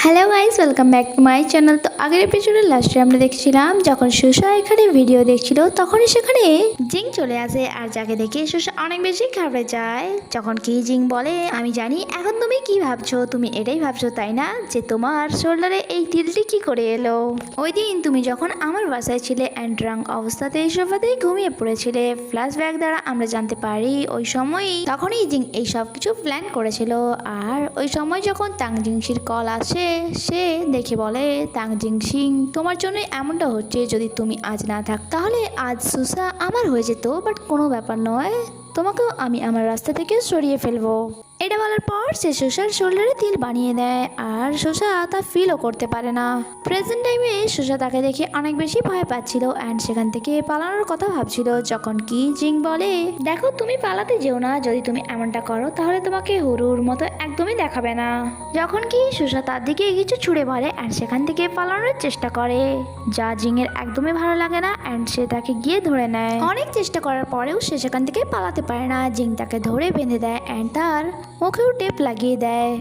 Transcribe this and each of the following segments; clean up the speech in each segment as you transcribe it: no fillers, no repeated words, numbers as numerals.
Hello guys, welcome back to my channel. তো আগের এপিসোডের লাস্টে আমরা দেখছিলাম যখন সুষা এখানে ভিডিও দেখছিল তখনই সেখানে জিং চলে আসে আর যাকে দেখে সুষা অনেক বেশি ঘাবড়ে যায়। যখন কি জিং বলে, আমি জানি এখন তুমি কি ভাবছো, তুমি এটাই ভাবছো তাই না, যে তোমার শোল্ডারে এই তিলটি কি করে এলো। ওই দিন তুমি যখন আমার বাসায় ছিলে অ্যান্ড ড্রাঙ্ক অবস্থাতে এই সোফাতেই ঘুমিয়ে পড়েছিলে। ফ্ল্যাশব্যাক দ্বারা আমরা জানতে পারি ওই সময়ই তখনই জিং এই সব কিছু প্ল্যান করেছিল। আর ওই সময় যখন তাং জিংসির কল আসে, সে দেখে বলে, তাং জিংসিং তোমার জন্য এমনটা হচ্ছে, যদি তুমি আজ না থাক তাহলে আজ সুসা আমার হয়ে যেত, বাট কোনো ব্যাপার নয়, তোমাকেও আমি আমার রাস্তা থেকে সরিয়ে ফেলবো। এটা বলার পর সে সুষার শোল্ডারে তিল বানিয়ে দেয় আর সুষা তা ফিলও করতে পারে না। প্রেজেন্ট টাইমে সুষা তাকে দেখে অনেক বেশি ভয় পাচ্ছিল অ্যান্ড সেখান থেকে পালানোর কথা ভাবছিল। যখন কি জিং বলে, দেখো তুমি পালাতে যেও না, যদি তুমি এমনটা করো তাহলে তোমাকে হুরুর মতো একদমই দেখাবে না। যখন কি সুষা তার দিকে কিছু ছুড়ে মারে অ্যান্ড সেখান থেকে পালানোর চেষ্টা করে, যা জিং এর একদমই ভালো লাগে না অ্যান্ড সে তাকে গিয়ে ধরে নেয়। অনেক চেষ্টা করার পরেও সে সেখান থেকে পালাতে পারে না। জিং তাকে ধরে বেঁধে দেয় অ্যান্ড তার মুখেও টেপ লাগিয়ে দেয়।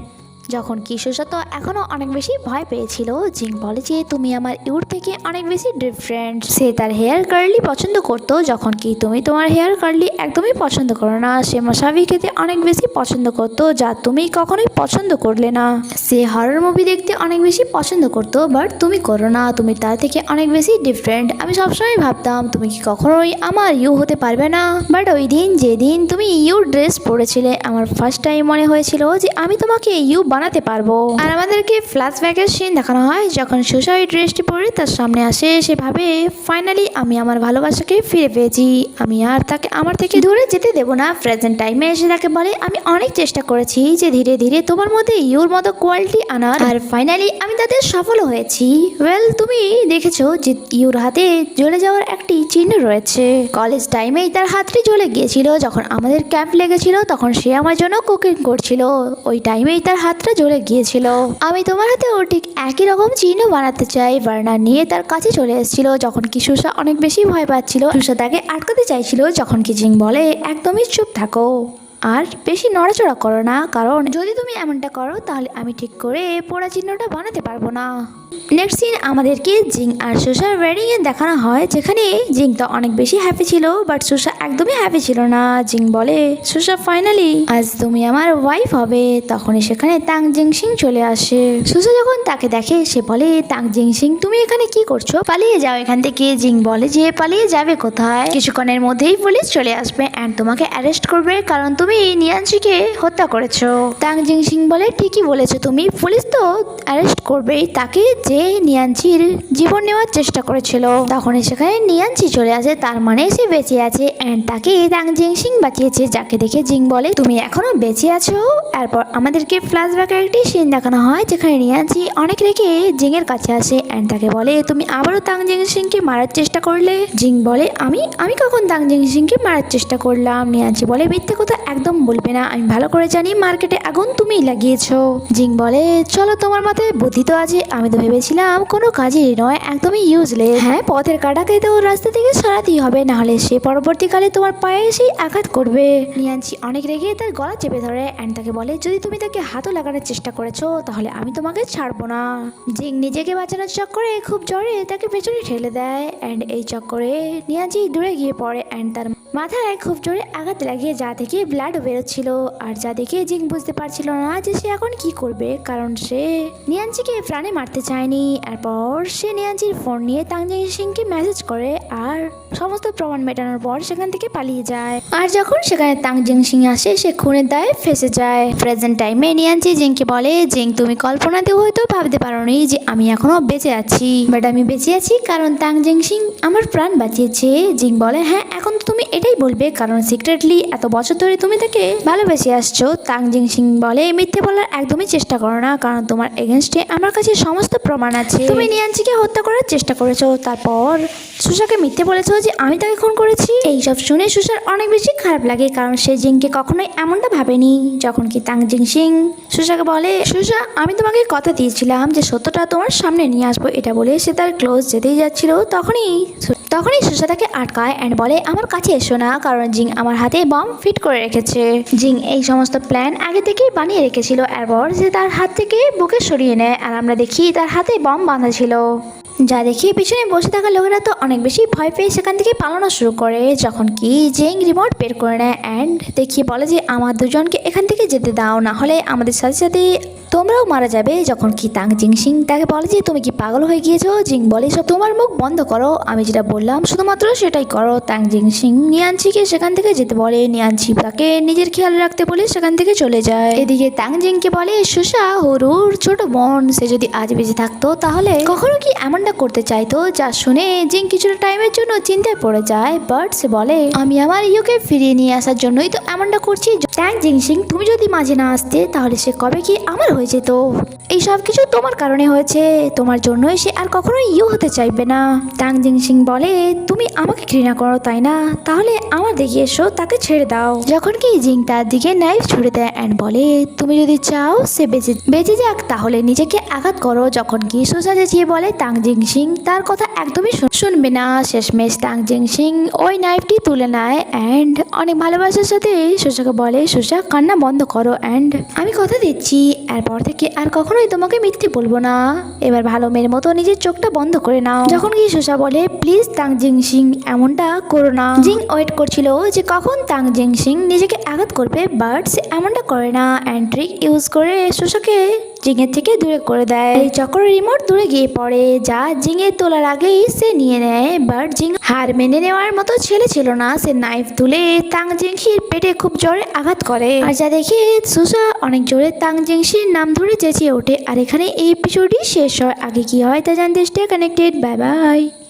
যখন কি সুষা তো এখনও অনেক বেশি ভয় পেয়েছিল। জিং বলে যে তুমি আমার ইউর থেকে অনেক বেশি ডিফারেন্ট। সে তার হেয়ার কার্লি পছন্দ করতো, যখন কি তুমি তোমার হেয়ার কার্লি একদমই পছন্দ করো না। সে মশাবি খেতে অনেক বেশি পছন্দ করতো, যা তুমি কখনোই পছন্দ করলে না। সে হরর মুভি দেখতে অনেক বেশি পছন্দ করতো, বাট তুমি করো না, তুমি তার থেকে অনেক বেশি ডিফারেন্ট। আমি সবসময় ভাবতাম তুমি কি কখনোই আমার ইউ হতে পারবে না, বাট ওই দিন যেদিন তুমি ইউর ড্রেস পরেছিলে আমার ফার্স্ট টাইম মনে হয়েছিল যে আমি তোমাকে ইউ বানাতে পারবো। আর আমাদেরকে ফ্ল্যাশব্যাকের সিন দেখানো হয় যখন সুষা ওই ড্রেসটি পরে তার সামনে আসে। সে ভাবে ফাইনালি আমি আমার ভালোবাসাকে ফিরে পেয়েছি, আমি আর তাকে আমার থেকে দূরে যেতে দেবো না। প্রেজেন্ট টাইমে এসে তাকে বলে, আমি অনেক চেষ্টা করেছি যে ধীরে ধীরে তোমার মধ্যে ইউর মতো কোয়ালিটি আনার, আর ফাইনালি আমি তাদের সফল হয়েছি। ওয়েল, তুমি দেখেছো যে ইউর হাতে জ্বলে যাওয়ার একটি চিহ্ন রয়েছে। কলেজ টাইমেই তার হাতটি জ্বলে গিয়েছিল, যখন আমাদের ক্যাম্প লেগেছিল তখন সে আমার জন্য কুকিং করছিল, ওই টাইমেই তার হাতটা জ্বলে গিয়েছিল। আমি তোমার হাতেও ঠিক একই রকম চিহ্ন বানাতে চাই। বার্নার নিয়ে তার কাছে চলে এসেছিল, যখন কি সুষা অনেক বেশি ভয় পাচ্ছিল। সুষা তাকে আটকাতে চাইছিল, যখন কি জিং বলে, একদমই চুপ থাকো আর বেশি নড়াচড়া করো না, কারণ যদি তুমি এমনটা করো তাহলে আমি ঠিক করে পোড়া চিহ্নটা বানাতে পারবো না। নেক্সট সিন আমাদেরকে জিং আর সুষার ওয়েডিং এ দেখানো হয়, যেখানে জিং তো অনেক বেশি হ্যাপি ছিল, বাট সুষা একদমই হ্যাপি ছিল না। জিং বলে, সুষা ফাইনালি আজ তুমি আমার ওয়াইফ হবে। তখনই সেখানে তাং জিংসিং চলে আসে। সুষা যখন তাকে দেখে সে বলে, তাং জিংসিং তুমি এখানে কি করছো, পালিয়ে যাও এখান থেকে। জিং বলে যে পালিয়ে যাবে কোথায়, কিছুক্ষণের মধ্যেই পুলিশ চলে আসবে অ্যান্ড তোমাকে অ্যারেস্ট করবে, কারণ তুমি নিয়ানচিকে হত্যা করেছো। তাং জিংসিং বলে, ঠিকই বলেছো তুমি, পুলিশ তো অ্যারেস্ট করবেই তাকে যে নিয়ানচির জীবন নেওয়ার চেষ্টা করেছিল। তখন সেখানে নিয়ানচি চলে আসে, তার মানে সে বেঁচে আছে অ্যান্ড তাকে তাং জিংসিং বাঁচিয়েছে। যাকে দেখে জিং বলে, তুমি এখনো বেঁচে আছো। এরপর আমাদেরকে ফ্ল্যাশব্যাকের একটি সিন দেখানো হয়, যেখানে নিয়ানচি অনেক রেখে জিং এর কাছে আসে অ্যান্ড তাকে বলে, তুমি আবারও তাং জিংসিংকে মারার চেষ্টা করলে। জিং বলে, আমি কখন তাং জিংসিংকে মারার চেষ্টা করলাম। নিয়ানচি বলে, মিথ্যে কথা একদম বলবে না, আমি ভালো করে জানি মার্কেটে আগুন তুমিই লাগিয়েছো। জিং বলে, চলো তোমার মাথায় বুদ্ধি তো আছে, আমি তো ভেবেছিলাম কোনো কাজেই নয়, একদমই ইউজলেস। হ্যাঁ, পথের কাঁটাকে তো রাস্তা থেকে সরাতেই হবে, নাহলে সে পরবর্তীকালে তোমার পায়ে এসেই আঘাত করবে। নিয়ানচি অনেক রেগে তার গলা চেপে ধরে অ্যান্ড তাকে বলে, যদি তুমি তাকে হাতও লাগানোর চেষ্টা করেছো তাহলে আমি তোমাকে ছাড়বো না। জিং নিজেকে বাঁচানোর চক্করে খুব জোরে তাকে পেছনে ঠেলে দেয় অ্যান্ড এই চক্করে নিয়ানচি দূরে গিয়ে পড়ে অ্যান্ড তার মাথায় খুব জোরে আঘাত লাগিয়ে যা থেকে ব্লাড বেরোচ্ছিল। আর যা দেখে জিং বুঝতে পারছিল না যে সে এখন কি করবে, কারণ সে নিয়ানচিকে প্রাণে মারতে চায়নি। এরপর সে নিয়ানচির ফোন নিয়ে তাং জিংসিংকে মেসেজ করে আর সমস্ত প্রমাণ মেটানোর পর সেখান থেকে পালিয়ে যায়। আর যখন সেখানে তাং জিংসিং আসে, সে খুনের দায়ে ফেঁসে যায়। প্রেজেন্ট টাইমে নিয়ানচি জিংকে বলে, জিং তুমি কল্পনাতেও হয়তো ভাবতে পারোনি যে আমি এখনো বেঁচে আছি, বাট আমি বেঁচে আছি কারণ তাং জিংসিং আমার প্রাণ বাঁচিয়েছে। জিং বলে, হ্যাঁ এখন তো তুমি এটাই বলবে, কারণ সিক্রেটলি এত বছর ধরে তুমি তাকে ভালোবেসে আসছো। তাং জিংসিং বলে, মিথ্যে বলার একদমই চেষ্টা করো না, কারণ তোমার এগেনস্টে আমার কাছে সমস্ত প্রমাণ আছে, তুমি নিয়ানচিকে হত্যা করার চেষ্টা করেছো। তারপর সুসাকে মিথ্যে বলেছো যে আমি তাকে খুন করেছি। এইসব শুনে সুসার অনেক বেশি খারাপ লাগে, কারণ সে জিংকে কখনোই এমনটা ভাবেনি। যখন কি তাং জিংসিং সুসাকে বলে, সুসা আমি তোমাকে কথা দিয়েছিলাম যে সত্যটা তোমার সামনে নিয়ে আসবো, এটা বলে সে তার ক্লোজ যেতেই যাচ্ছিল। তখনই সুসা তাকে আটকায় অ্যান্ড বলে আমার কাছে এসো না, কারণ জিং আমার হাতে বম ফিট করে রেখেছে। জিং এই সমস্ত প্ল্যান আগে থেকেই বানিয়ে রেখেছিল। এরপর সে তার হাত থেকে বুকে সরিয়ে নেয় আর আমরা দেখি তার হাতে বম বাঁধা ছিল। যা দেখি পিছনে বসে থাকা লোকেরা তো অনেক বেশি ভয় পেয়ে সেখান থেকে পালানো শুরু করে। যখন কি জিং রিমোট বের করে নেয় অ্যান্ড দেখিয়ে বলে যে আমার দুজনকে এখান থেকে যেতে দাও, না হলে আমাদের সাথে সাথে তোমরাও মারা যাবে। যখন কি তাং জিংসিং তাকে বলে যে তুমি কি পাগল হয়ে গিয়েছো? জিং বলে সব তোমার মুখ বন্ধ করো, আমি যেটা বললাম শুধুমাত্র সেটাই করো। তাং জিংসিং নিয়ানচিকে সেখান থেকে যেতে বলে, নিয়ানচি তাকে নিজের খেয়াল রাখতে বলে সেখান থেকে চলে যায়। এদিকে তাং জিংকে বলে সুসা হরুর ছোট বোন, সে যদি আজ বেঁচে থাকতো তাহলে কখনো কি এমনটা করতে চাইতো। যা শুনে জিং কিছুটা টাইমের জন্য চিন্তায় পড়ে যায়, বাট সে বলে আমি আমার ইউকে ফিরিয়ে নিয়ে আসার জন্যই তো এমনটা করছি। ট্যাং জিংসিং তুমি যদি মাঝে না আসতে তাহলে সে কবে কি আমার হয়ে যেত। এই সব কিছু তোমার কারণে হয়েছে, তোমার জন্যই সে আর কখনোই ইউ হতে চাইবে না। ট্যাং জিংসিং বলে তুমি আমাকে ঘৃণা করো তাই না, তাহলে আমার দিকে এসো, তাকে ছেড়ে দাও। যখন কি জিং তার দিকে নাইফ ছুড়ে দেয় অ্যান্ড বলে তুমি যদি চাও সে বেঁচে যাক তাহলে নিজেকে আঘাত করো। যখন কি সুসা চেঁচিয়ে বলে তাং জিংসিং তার কথা একদমই শুনবে না। শেষমেশ তাং জিংসিং ওই নাইফটি তুলে নেয় অ্যান্ড অনেক ভালোবাসার সাথে সুসাকে বলে সুসা কান্না বন্ধ করো অ্যান্ড আমি কথা দিচ্ছি এরপর থেকে আর কখনোই তোমাকে মিথ্যে বলবো না, এবার ভালো মেয়ের মতো নিজের চোখটা বন্ধ করে নাও। যখন কি সুসা বলে প্লিজ তাং জিংসিং এমনটা করো না। জিং ওয়েট করছিল যে কখন তাং জিংসিং নিজেকে আঘাত করবে, বাট সে এমনটা করে না অ্যান্ড ট্রিক ইউজ করে সুসাকে জিংয়ের থেকে দূরে করে দেয়। এই চক্রের রিমোট দূরে গিয়ে পড়ে, যা জিংয়ের তোলার আগেই সে নিয়ে নেয়। বাট জিং হার মেনে নেওয়ার মতো ছেলে ছিল না, সে নাইফ তুলে তাং জিংসির পেটে খুব জোরে আঘাত করে। আর যা দেখে সুসা অনেক জোরে তাং জিংসির নাম ধরে চেঁচিয়ে ওঠে। আর এখানে এই এপিসোডই শেষ হয়। আগে কি হয় তা জানতে স্টে কানেক্টেড। Bye bye.